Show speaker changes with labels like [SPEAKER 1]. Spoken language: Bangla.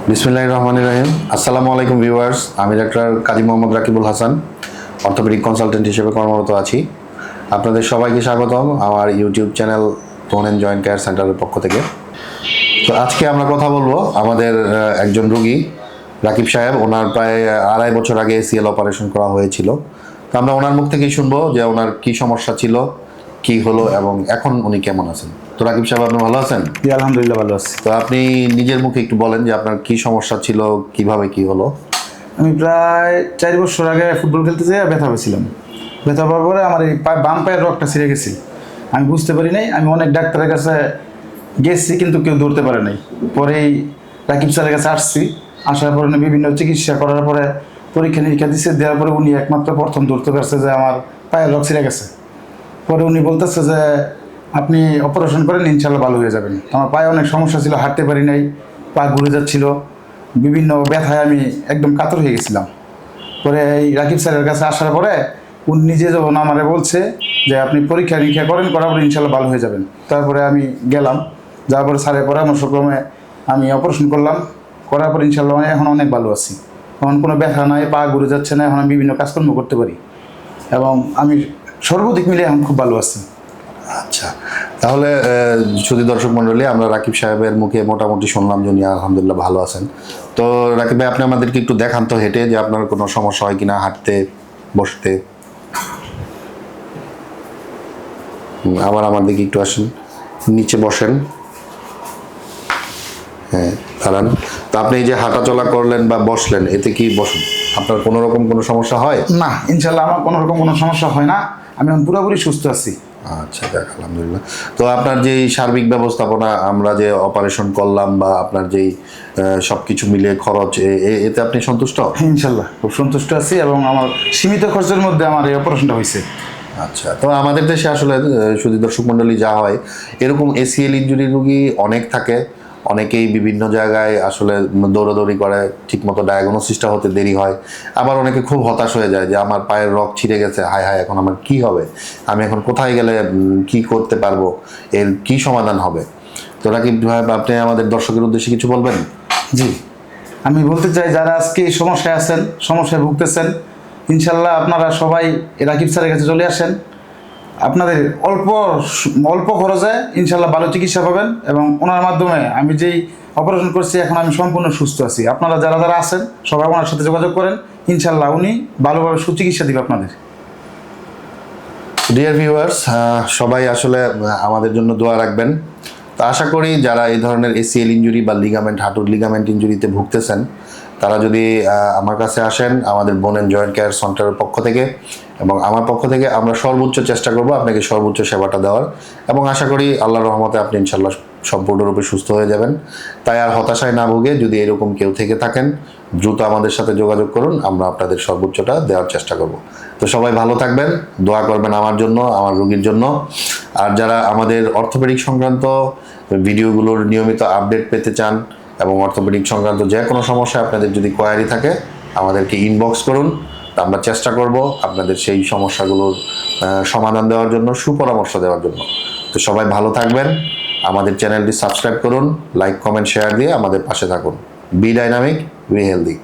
[SPEAKER 1] বিসমিল্লাহির রহমানির রহিম। আসসালামু আলাইকুম ভিউয়ার্স, আমি doctor Kazi Mohammad Rakibul Hasan, orthopaedic consultant হিসেবে কর্মরত আছি। আপনাদের সবাইকে স্বাগতম আমার ইউটিউব চ্যানেল বোন অ্যান্ড জয়েন্ট কেয়ার সেন্টারের পক্ষ থেকে। তো আজকে আমরা কথা বলবো আমাদের একজন রোগী রাকিব সাহেব। ওনার প্রায় 2.5 বছর আগে ACL অপারেশন করা হয়েছিল। তো আমরা ওনার মুখ থেকেই শুনবো যে ওনার কি সমস্যা ছিল, কি হলো এবং এখন উনি কেমন আছেন। তো রাকিব সাহেব, আপনি ভালো আছেন?
[SPEAKER 2] জি, আলহামদুলিল্লাহ ভালো আছি।
[SPEAKER 1] তো আপনি নিজের মুখে একটু বলেন যে আপনার কি সমস্যা ছিল, কিভাবে কি হলো।
[SPEAKER 2] আমি প্রায় 4 বছর আগে ফুটবল খেলতে যেয়ে ব্যথা হয়েছিলাম। ব্যথা পাওয়ার পরে আমার এই বাম পায়ের রগটা ছিঁড়ে গেছে। আমি বুঝতে পারি নাই, আমি অনেক ডাক্তারের কাছে গেছি কিন্তু কেউ ধরতে পারে নাই। পরেই রাকিব স্যারের কাছে আসছি, আসার পরে উনি বিভিন্ন চিকিৎসা করার পরে পরীক্ষা নিরীক্ষা দিচ্ছে, দেওয়ার পরে উনি একমাত্র প্রথম ধরতে পারছে যে আমার পায়ের রগ ছিঁড়ে গেছে। পরে উনি বলতেছে যে আপনি অপারেশন করেন, ইনশাল্লাহ ভালো হয়ে যাবেন। আমার পায়ে অনেক সমস্যা ছিল, হাঁটতে পারি নাই, পা ঘুরে যাচ্ছিল, বিভিন্ন ব্যথায় আমি একদম কাতর হয়ে গেছিলাম। পরে এই রাকিব স্যারের কাছে আসার পরে উনি নিজে যখন আমারে বলছে যে আপনি পরীক্ষা নিরীক্ষা করেন, করার পরে ইনশাল্লাহ ভালো হয়ে যাবেন। তারপরে আমি গেলাম, যাওয়ার পরে স্যারের পরামর্শক্রমে আমি অপারেশন করলাম। করার পর ইনশাল্লাহ এখন অনেক ভালো আছি। এখন কোনো ব্যথা নাই, পা ঘুরে যাচ্ছে না, এখন আমি বিভিন্ন কাজকর্ম করতে পারি এবং আমি সর্বদিক মিলে এখন খুব ভালো আছি।
[SPEAKER 1] আচ্ছা, তাহলে শুধু দর্শক মণ্ডলী, আমরা রাকিব সাহেবের মুখে মোটামুটি শুনলাম যে উনি আলহামদুলিল্লাহ ভালো আছেন। তো রাকিব ভাই, আপনি আমাদেরকে একটু দেখান তো হেঁটে যে আপনার কোনো সমস্যা হয় কিনা, হাঁটতে বসতে। আবার আমার দিকে একটু আসেন, নিচে বসেন, হ্যাঁ দাঁড়ান। তো আপনি এই যে হাঁটা চলা করলেন বা বসলেন, এতে কি আপনার কোনো রকম কোনো সমস্যা হয়?
[SPEAKER 2] না, ইনশাল্লাহ আমার কোনো রকম কোনো সমস্যা হয় না, আমি এখন পুরোপুরি সুস্থ আছি।
[SPEAKER 1] আচ্ছা, দেখ আলহামদুলিল্লাহ। তো আপনার যেই সার্বিক ব্যবস্থাপনা, আমরা যে অপারেশন করলাম বা আপনার যেই সব কিছু মিলিয়ে খরচ, এতে আপনি সন্তুষ্ট?
[SPEAKER 2] হ্যাঁ, ইনশাল্লাহ খুব সন্তুষ্ট আছি এবং আমার সীমিত খরচের মধ্যে আমার এই অপারেশনটা হয়েছে।
[SPEAKER 1] আচ্ছা, তো আমাদের দেশে আসলে শুধু দর্শক মণ্ডলী যা হয়, এরকম ACL ইনজুরি রোগী অনেক থাকে। অনেকেই বিভিন্ন জায়গায় আসলে দৌড়াদৌড়ি করে, ঠিকমতো ডায়াগনোসিসটা হতে দেরি হয়। আবার অনেকে খুব হতাশ হয়ে যায় যে আমার পায়ের রগ ছিঁড়ে গেছে, হায় হায় এখন আমার কি হবে, আমি এখন কোথায় গেলে কি করতে পারবো, এর কি সমাধান হবে। তো রাকিব ভাই, আপনি আমাদের দর্শকের উদ্দেশ্যে কিছু বলবেন?
[SPEAKER 2] জি, আমি বলতে চাই যারা আজকে এই সমস্যায় আছেন, সমস্যায় ভুগতেছেন, ইনশাল্লাহ আপনারা সবাই রাকিব স্যারের কাছে চলে আসেন। আপনাদের অল্প অল্প খরচে ইনশাল্লাহ ভালো চিকিৎসা পাবেন এবং ওনার মাধ্যমে আমি যেই অপারেশন করছি এখন আমি সম্পূর্ণ সুস্থ আছি। আপনারা যারা যারা আছেন সবাই ওনার সাথে যোগাযোগ করেন, ইনশাল্লাহ উনি ভালোভাবে সুচিকিৎসা দিবে আপনাদের।
[SPEAKER 1] ডিয়ার ভিউয়ার্স, সবাই আসলে আমাদের জন্য দোয়া রাখবেন। তো আশা করি যারা এই ধরনের ACL ইনজুরি বা হাঁটুর লিগামেন্ট ইনজুরিতে ভুগতেছেন, তারা যদি আমার কাছে আসেন, আমাদের বোন অ্যান্ড জয়েন্ট কেয়ার সেন্টারের পক্ষ থেকে এবং আমার পক্ষ থেকে আমরা সর্বোচ্চ চেষ্টা করব আপনাকে সর্বোচ্চ সেবাটা দেওয়ার। এবং আশা করি আল্লাহর রহমতে আপনি ইনশাল্লাহ সম্পূর্ণরূপে সুস্থ হয়ে যাবেন। তাই আর হতাশায় না ভুগে যদি এরকম কেউ থেকে থাকেন, দ্রুত আমাদের সাথে যোগাযোগ করুন, আমরা আপনাদের সর্বোচ্চটা দেওয়ার চেষ্টা করব। তো সবাই ভালো থাকবেন, দোয়া করবেন আমার জন্য, আমার রোগীর জন্য। আর যারা আমাদের অর্থোপেডিক সংক্রান্ত ভিডিওগুলোর নিয়মিত আপডেট পেতে চান এবং অর্থোপেডিক সংক্রান্ত যে কোনো সমস্যা আপনাদের যদি কোয়ারি থাকে, আমাদেরকে ইনবক্স করুন। আমরা চেষ্টা করব আপনাদের সেই সমস্যাগুলোর সমাধান দেওয়ার জন্য, সুপরামর্শ দেওয়ার জন্য। তো সবাই ভালো থাকবেন, আমাদের চ্যানেলটি সাবস্ক্রাইব করুন, লাইক কমেন্ট শেয়ার দিয়ে আমাদের পাশে থাকুন। Be dynamic, be healthy.